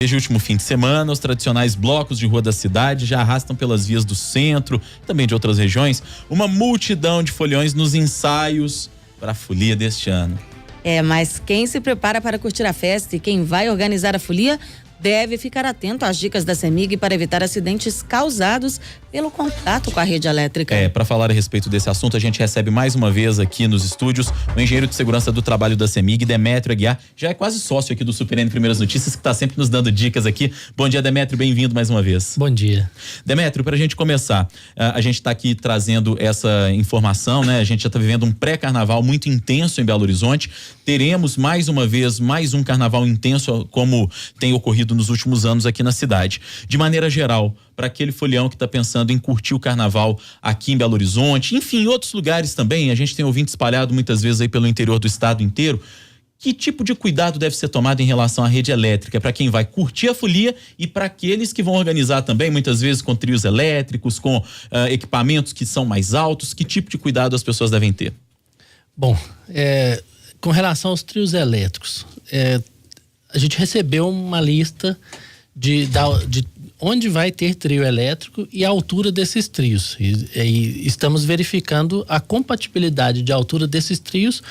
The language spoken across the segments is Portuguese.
Desde o último fim de semana, os tradicionais blocos de rua da cidade já arrastam pelas vias do centro, também de outras regiões, uma multidão de foliões nos ensaios para a folia deste ano. Mas quem se prepara para curtir a festa e quem vai organizar a folia deve ficar atento às dicas da CEMIG para evitar acidentes causados pelo contato com a rede elétrica. Para falar a respeito desse assunto, a gente recebe mais uma vez aqui nos estúdios o engenheiro de segurança do trabalho da CEMIG, Demétrio Aguiar, já é quase sócio aqui do Super N Primeiras Notícias, que está sempre nos dando dicas aqui. Bom dia, Demétrio, bem-vindo mais uma vez. Bom dia. Demétrio, para a gente começar, a gente está aqui trazendo essa informação, né? A gente já está vivendo um pré-carnaval muito intenso em Belo Horizonte. Teremos mais uma vez mais um carnaval intenso, como tem ocorrido nos últimos anos aqui na cidade. De maneira geral, para aquele folião que está pensando em curtir o carnaval aqui em Belo Horizonte, enfim, em outros lugares também, a gente tem ouvinte espalhado muitas vezes aí pelo interior do estado inteiro. Que tipo de cuidado deve ser tomado em relação à rede elétrica para quem vai curtir a folia e para aqueles que vão organizar também, muitas vezes com trios elétricos, com equipamentos que são mais altos? Que tipo de cuidado as pessoas devem ter? Bom, com relação aos trios elétricos, a gente recebeu uma lista de onde vai ter trio elétrico e a altura desses trios. E estamos verificando a compatibilidade de altura desses trios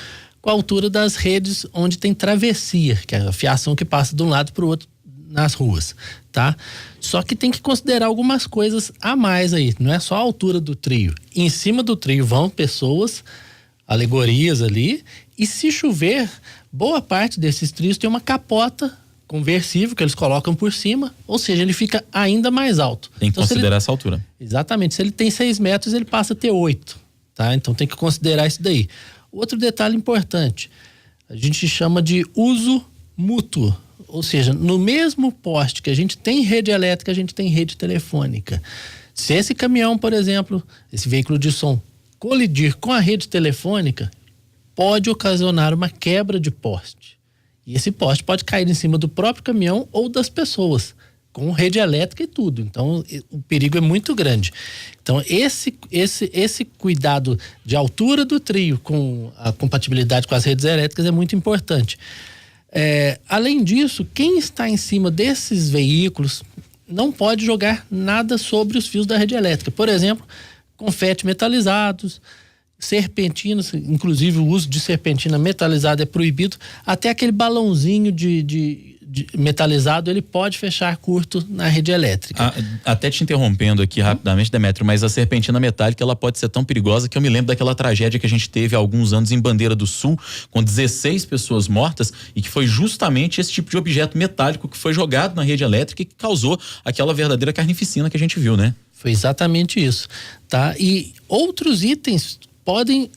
com a altura das redes onde tem travessia, que é a fiação que passa de um lado para o outro nas ruas, tá? Só que tem que considerar algumas coisas a mais aí, não é só a altura do trio. Em cima do trio vão pessoas, alegorias ali, e se chover, boa parte desses trios tem uma capota conversível que eles colocam por cima, ou seja, ele fica ainda mais alto. Tem que considerar essa altura. Exatamente, se ele tem 6 metros, ele passa a ter 8, tá? Então tem que considerar isso daí. Outro detalhe importante, a gente chama de uso mútuo, ou seja, no mesmo poste que a gente tem rede elétrica, a gente tem rede telefônica. Se esse caminhão, por exemplo, esse veículo de som, colidir com a rede telefônica, pode ocasionar uma quebra de poste. E esse poste pode cair em cima do próprio caminhão ou das pessoas, com rede elétrica e tudo. Então, o perigo é muito grande. Então, esse cuidado de altura do trio com a compatibilidade com as redes elétricas é muito importante. Além disso, quem está em cima desses veículos não pode jogar nada sobre os fios da rede elétrica. Por exemplo, confete metalizados, serpentinas, inclusive o uso de serpentina metalizada é proibido. Até aquele balãozinho de metalizado, ele pode fechar curto na rede elétrica. Até te interrompendo aqui rapidamente, Demétrio, mas a serpentina metálica, ela pode ser tão perigosa que eu me lembro daquela tragédia que a gente teve há alguns anos em Bandeira do Sul, com 16 pessoas mortas, e que foi justamente esse tipo de objeto metálico que foi jogado na rede elétrica e que causou aquela verdadeira carnificina que a gente viu, né? Foi exatamente isso, tá? E outros itens podem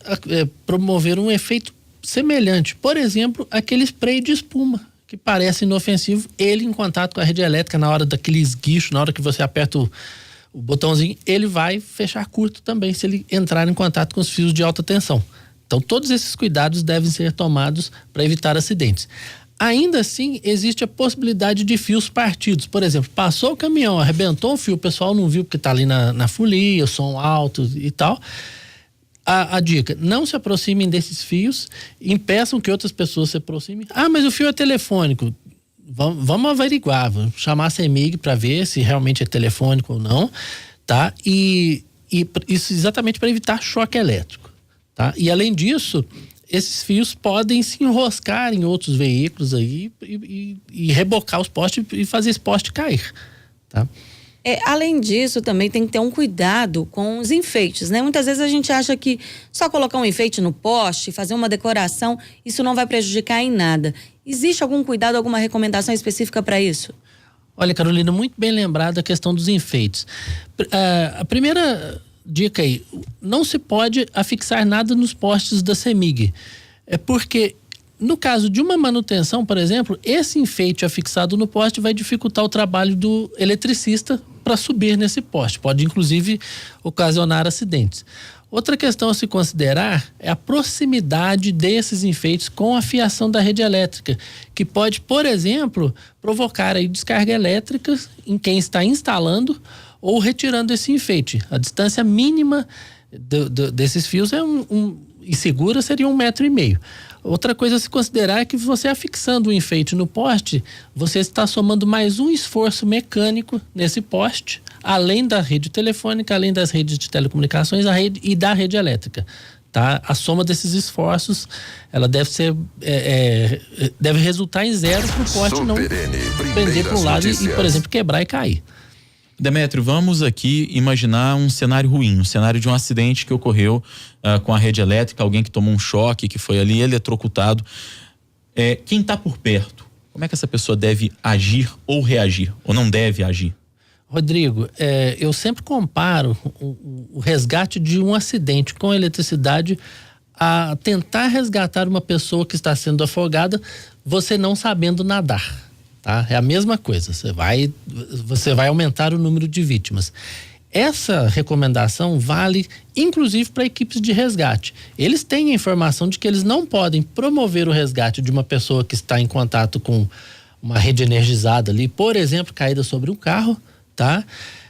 promover um efeito semelhante. Por exemplo, aquele spray de espuma, que parece inofensivo, ele em contato com a rede elétrica, na hora daquele esguicho, na hora que você aperta o botãozinho, ele vai fechar curto também, se ele entrar em contato com os fios de alta tensão. Então, todos esses cuidados devem ser tomados para evitar acidentes. Ainda assim, existe a possibilidade de fios partidos. Por exemplo, passou o caminhão, arrebentou o fio, o pessoal não viu porque está ali na folia, som alto e tal. A dica, não se aproximem desses fios, impeçam que outras pessoas se aproximem. Mas o fio é telefônico. Vamos averiguar, vamos chamar a CEMIG para ver se realmente é telefônico ou não, tá? E isso exatamente para evitar choque elétrico, tá? E além disso, esses fios podem se enroscar em outros veículos aí e rebocar os postes e fazer esse poste cair, tá? Além disso, também tem que ter um cuidado com os enfeites, né? Muitas vezes a gente acha que só colocar um enfeite no poste, fazer uma decoração, isso não vai prejudicar em nada. Existe algum cuidado, alguma recomendação específica para isso? Olha, Carolina, muito bem lembrada a questão dos enfeites. A primeira dica aí, não se pode afixar nada nos postes da CEMIG. Porque no caso de uma manutenção, por exemplo, esse enfeite afixado no poste vai dificultar o trabalho do eletricista para subir nesse poste. Pode, inclusive, ocasionar acidentes. Outra questão a se considerar é a proximidade desses enfeites com a fiação da rede elétrica, que pode, por exemplo, provocar aí descarga elétrica em quem está instalando ou retirando esse enfeite. A distância mínima desses fios é e segura seria 1,5 metro. Outra coisa a se considerar é que você afixando o enfeite no poste, você está somando mais um esforço mecânico nesse poste, além da rede telefônica, além das redes de telecomunicações, a rede e da rede elétrica. Tá? A soma desses esforços, ela deve ser deve resultar em zero para o poste não pender para um lado e, por exemplo, quebrar e cair. Demétrio, vamos aqui imaginar um cenário ruim, um cenário de um acidente que ocorreu com a rede elétrica, alguém que tomou um choque, que foi ali eletrocutado. Quem está por perto, como é que essa pessoa deve agir ou reagir, ou não deve agir? Rodrigo, eu sempre comparo o resgate de um acidente com eletricidade a tentar resgatar uma pessoa que está sendo afogada, você não sabendo nadar. Tá? É a mesma coisa, você vai aumentar o número de vítimas. Essa recomendação vale inclusive para equipes de resgate. Eles têm a informação de que eles não podem promover o resgate de uma pessoa que está em contato com uma rede energizada ali, por exemplo, caída sobre um carro, tá?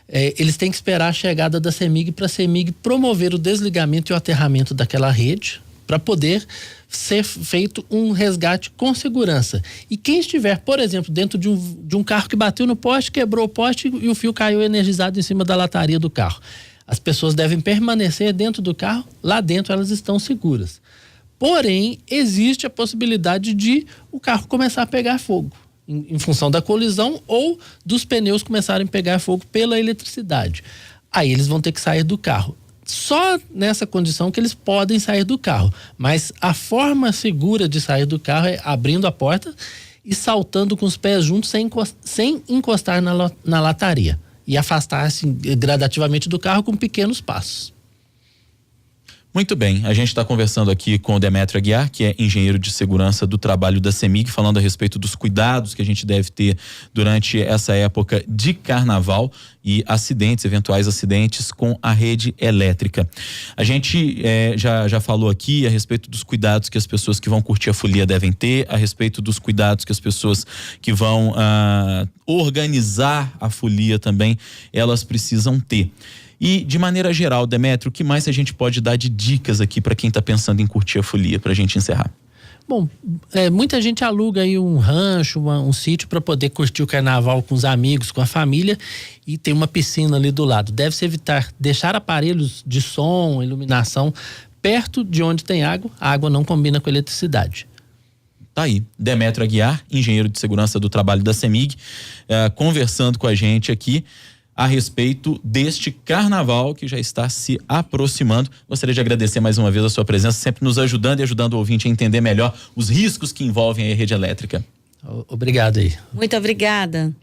Eles têm que esperar a chegada da CEMIG para a CEMIG promover o desligamento e o aterramento daquela rede para poder ser feito um resgate com segurança. E quem estiver, por exemplo, dentro de um carro que bateu no poste, quebrou o poste e o fio caiu energizado em cima da lataria do carro. As pessoas devem permanecer dentro do carro, lá dentro elas estão seguras. Porém, existe a possibilidade de o carro começar a pegar fogo, em função da colisão ou dos pneus começarem a pegar fogo pela eletricidade. Aí eles vão ter que sair do carro. Só nessa condição que eles podem sair do carro, mas a forma segura de sair do carro é abrindo a porta e saltando com os pés juntos sem encostar na lataria e afastar-se gradativamente do carro com pequenos passos. Muito bem, a gente está conversando aqui com o Demétrio Aguiar, que é engenheiro de segurança do trabalho da CEMIG, falando a respeito dos cuidados que a gente deve ter durante essa época de carnaval e eventuais acidentes com a rede elétrica. A gente já falou aqui a respeito dos cuidados que as pessoas que vão curtir a folia devem ter, a respeito dos cuidados que as pessoas que vão organizar a folia também, elas precisam ter. E, de maneira geral, Demétrio, o que mais a gente pode dar de dicas aqui para quem está pensando em curtir a folia, para a gente encerrar? Bom, muita gente aluga aí um rancho, um sítio para poder curtir o carnaval com os amigos, com a família, e tem uma piscina ali do lado. Deve-se evitar deixar aparelhos de som, iluminação perto de onde tem água. A água não combina com eletricidade. Tá aí, Demétrio Aguiar, engenheiro de segurança do trabalho da CEMIG, conversando com a gente aqui a respeito deste carnaval que já está se aproximando. Gostaria de agradecer mais uma vez a sua presença, sempre nos ajudando e ajudando o ouvinte a entender melhor os riscos que envolvem a rede elétrica. Obrigado aí. Muito obrigada.